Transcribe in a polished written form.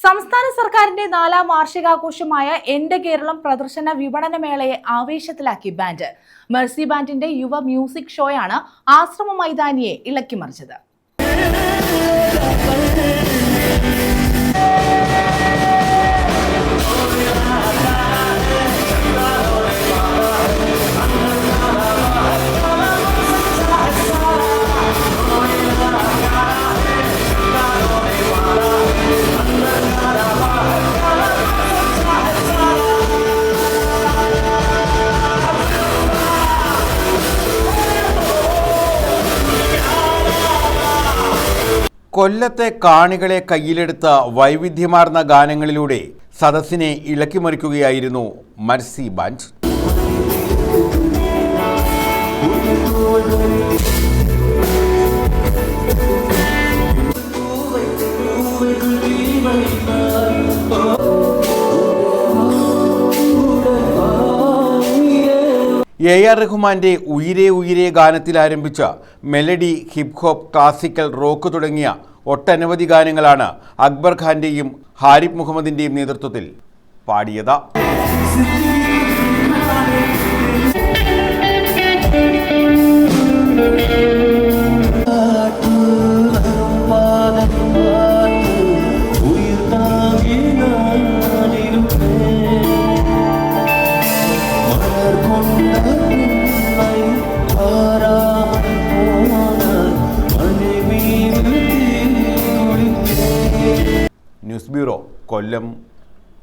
സംസ്ഥാന സർക്കാരിന്റെ 4ാം വാർഷികാഘോഷമായ എന്റെ കേരളം പ്രദർശന വിപണന മേളയെ ആവേശത്തിലാക്കി ബാൻഡ്. മെർസി ബാൻഡിന്റെ യുവ മ്യൂസിക് ഷോയാണ് ആശ്രമ മൈതാനിയെ ഇളക്കിമറിച്ചത്. കൊല്ലത്തെ കാണികളെ കയ്യിലെടുത്ത വൈവിധ്യമാർന്ന ഗാനങ്ങളിലൂടെ സദസ്സിനെ ഇളക്കിമറിക്കുകയായിരുന്നു മെർസി ബാൻഡ്. AR റഹ്മാന്റെ ഉയിരേ ഉയിരേ ഗാനത്തിൽ ആരംഭിച്ച melody, hip hop, classical, rock തുടങ്ങിയ ഒട്ടനവധി ഗാനങ്ങളാണ് അക്ബർ ഖാന്റെയും ഹാരിഫ് മുഹമ്മദിന്റെയും നേതൃത്വത്തിൽ പാടിയത്. ന്യൂസ് ബ്യൂറോ, കൊല്ലം.